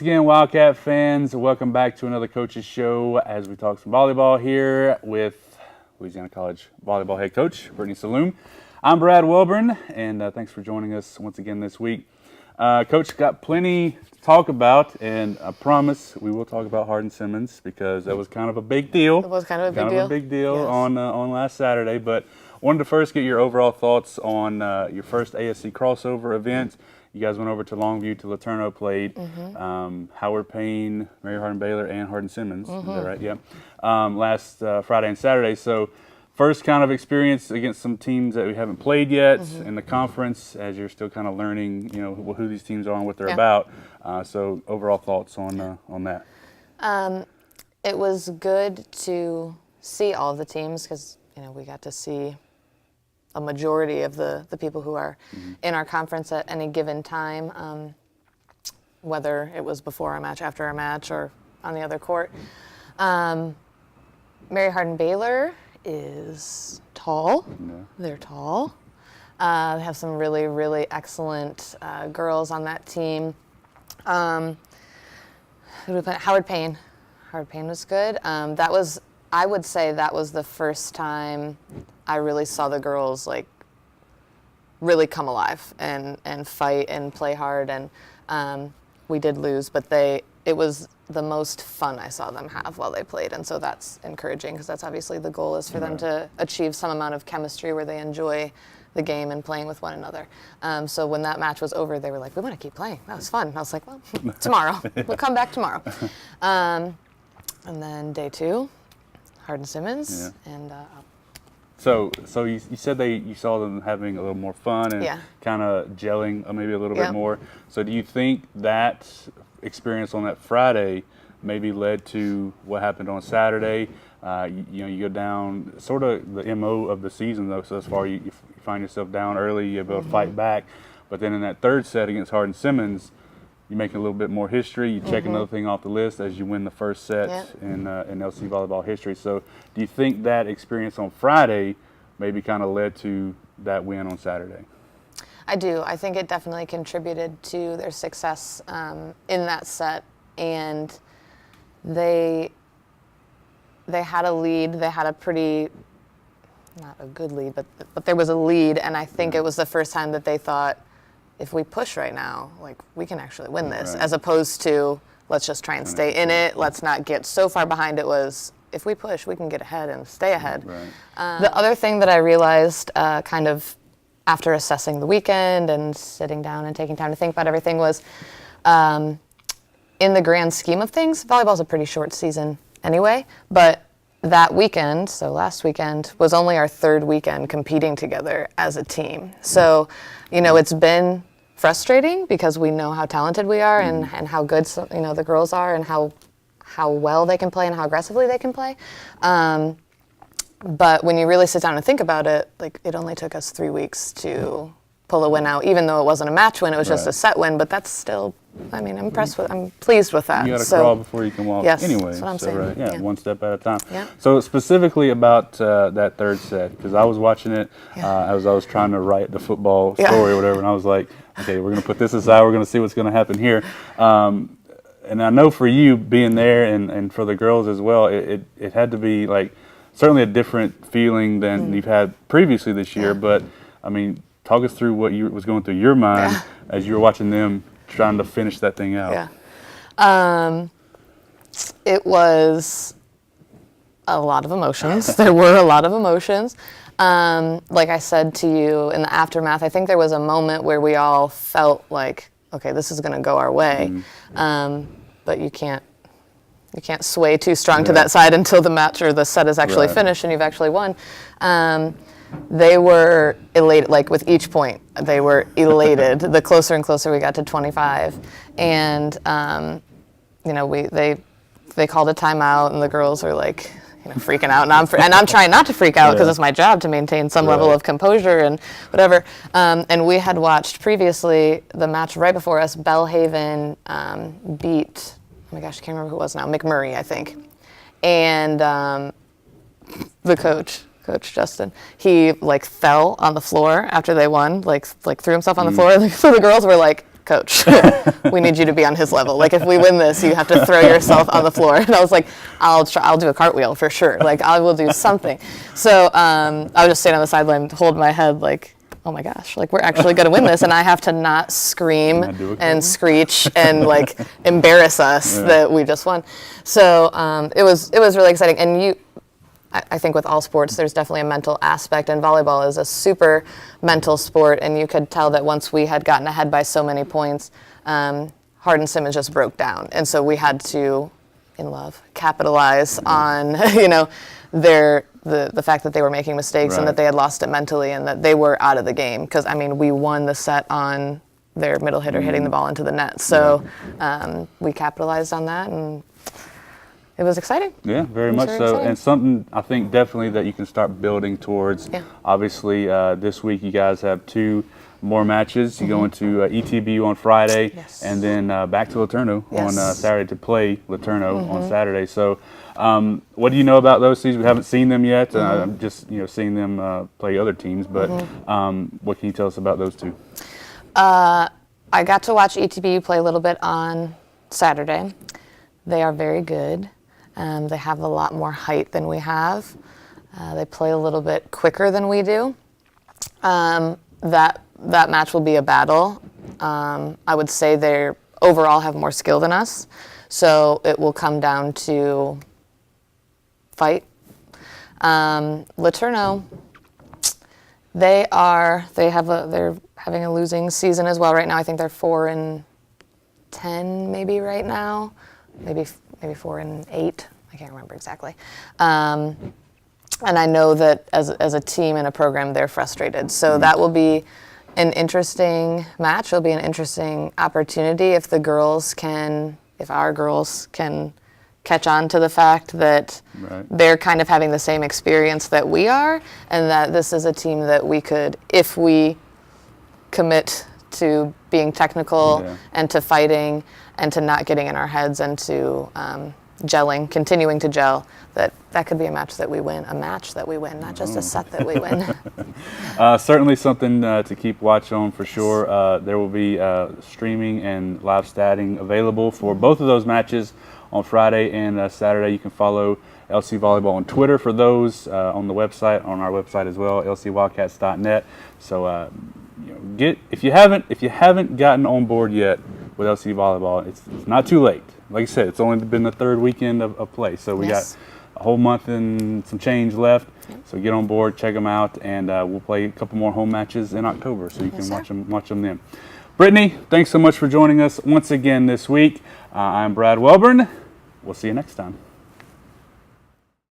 again, Wildcat fans, welcome back to another Coach's Show as we talk some volleyball here with Louisiana College volleyball head coach, Brittany Salloum. I'm Brad Welburn, and thanks for joining us once again this week. Coach got plenty to talk about, and I promise we will talk about Hardin-Simmons because that was kind of a big deal. It was kind of a big deal. Yes. on last Saturday, but wanted to first get your overall thoughts on your first ASC crossover event. You guys went over to Longview to Laterno, played Howard Payne, Mary Hardin-Baylor, and Hardin-Simmons. Is that right? Yeah. Last Friday and Saturday. So first kind of experience against some teams that we haven't played yet in the conference, as you're still kind of learning, who these teams are and what they're about. So overall thoughts on that. It was good to see all of the teams because we got to see a majority of the people who are in our conference at any given time, whether it was before our match, after our match, or on the other court. Mary Hardin-Baylor is tall. Yeah. They're tall. They have some really, really excellent girls on that team. Howard Payne. Howard Payne was good. I would say that was the first time I really saw the girls really come alive and fight and play hard. And we did lose, but it was the most fun I saw them have while they played. And so that's encouraging because that's obviously the goal is for them to achieve some amount of chemistry where they enjoy the game and playing with one another. So when that match was over, they were like, we want to keep playing. That was fun. And I was like, well, tomorrow. We'll come back tomorrow. And then day 2. Hardin-Simmons, and So you said you saw them having a little more fun and kind of gelling maybe a little bit more. So do you think that experience on that Friday maybe led to what happened on Saturday? You go down sort of the MO of the season though. So as far you find yourself down early, you're able to fight back, but then in that third set against Hardin-Simmons, you're making a little bit more history. You check another thing off the list as you win the first set in LC volleyball history. So do you think that experience on Friday maybe kind of led to that win on Saturday? I do. I think it definitely contributed to their success in that set. And they had a lead. They had a pretty, not a good lead, but there was a lead. And I think it was the first time that they thought, if we push right now, we can actually win this, as opposed to let's just try and stay in it. Let's not get so far behind. It was, if we push, we can get ahead and stay ahead. Right. The other thing that I realized kind of after assessing the weekend and sitting down and taking time to think about everything was, in the grand scheme of things, volleyball's a pretty short season anyway, but that weekend, so last weekend, was only our 3rd weekend competing together as a team. So, it's been frustrating because we know how talented we are and how good, the girls are and how well they can play and how aggressively they can play. But when you really sit down and think about it, it only took us 3 weeks to pull a win out, even though it wasn't a match win, it was just a set win, but that's still, I'm pleased with that. You got to crawl before you can walk anyway. That's what I'm saying. One step at a time. Yeah. So specifically about that third set, because I was watching it as I was trying to write the football story or whatever, and I was like, okay, we're going to put this aside, we're going to see what's going to happen here. And I know for you being there and for the girls as well, it had to be certainly a different feeling than you've had previously this year, but talk us through what was going through your mind as you were watching them trying to finish that thing out. It was a lot of emotions. There were a lot of emotions. Like I said to you in the aftermath, I think there was a moment where we all felt like, okay, this is going to go our way. But you can't sway too strong to that side until the match or the set is actually finished and you've actually won. They were elated, with each point, they were elated. The closer and closer we got to 25. And, they called a timeout and the girls were freaking out. And I'm trying not to freak out because it's my job to maintain some level of composure and whatever. And we had watched previously the match right before us, Belhaven beat, oh my gosh, I can't remember who it was now, McMurray, I think. And the coach Justin, he fell on the floor after they won, threw himself on the floor. So the girls were Coach, we need you to be on his level. Like, if we win this, you have to throw yourself on the floor. And I was like, I'll do a cartwheel for sure. Like, I will do something. So I was just sitting on the sideline, hold my head like, oh my gosh, like, we're actually going to win this. And I have to not scream and screech and like embarrass us that we just won. So it was really exciting. And I think with all sports, there's definitely a mental aspect, and volleyball is a super mental sport, and you could tell that once we had gotten ahead by so many points, Hardin-Simmons just broke down. And so we had to, in love, capitalize on, the fact that they were making mistakes and that they had lost it mentally and that they were out of the game. Because, I mean, we won the set on their middle hitter hitting the ball into the net. So we capitalized on that, and it was exciting. Yeah, very much so. Exciting. And something I think definitely that you can start building towards. Yeah. Obviously, this week you guys have 2 more matches. You go into ETBU on Friday, and then back to Laterno on Saturday to play Laterno on Saturday. So what do you know about those teams? We haven't seen them yet. I'm just seeing them play other teams. But what can you tell us about those 2? I got to watch ETBU play a little bit on Saturday. They are very good. They have a lot more height than we have. They play a little bit quicker than we do. That match will be a battle. I would say they overall have more skill than us, so it will come down to fight. Laterno, they're having a losing season as well right now. I think they're 4-10 maybe right now, maybe 4-8. I can't remember exactly. And I know that as a team and a program, they're frustrated. So that will be an interesting match. It'll be an interesting opportunity if our girls can catch on to the fact that they're kind of having the same experience that we are, and that this is a team that we could, if we commit to being technical and to fighting and to not getting in our heads and to gelling, continuing to gel, that could be a match that we win, not just a set that we win. Certainly something to keep watch on for sure. There will be streaming and live statting available for both of those matches on Friday and Saturday. You can follow LC Volleyball on Twitter for those, on the website, on our website as well, lcwildcats.net. So if you haven't gotten on board yet with LC Volleyball, it's not too late. Like I said, it's only been the 3rd weekend of play, so we got a whole month and some change left. So get on board, check them out, and we'll play a couple more home matches in October, so you can watch them then. Brittany, thanks so much for joining us once again this week. I'm Brad Welburn. We'll see you next time.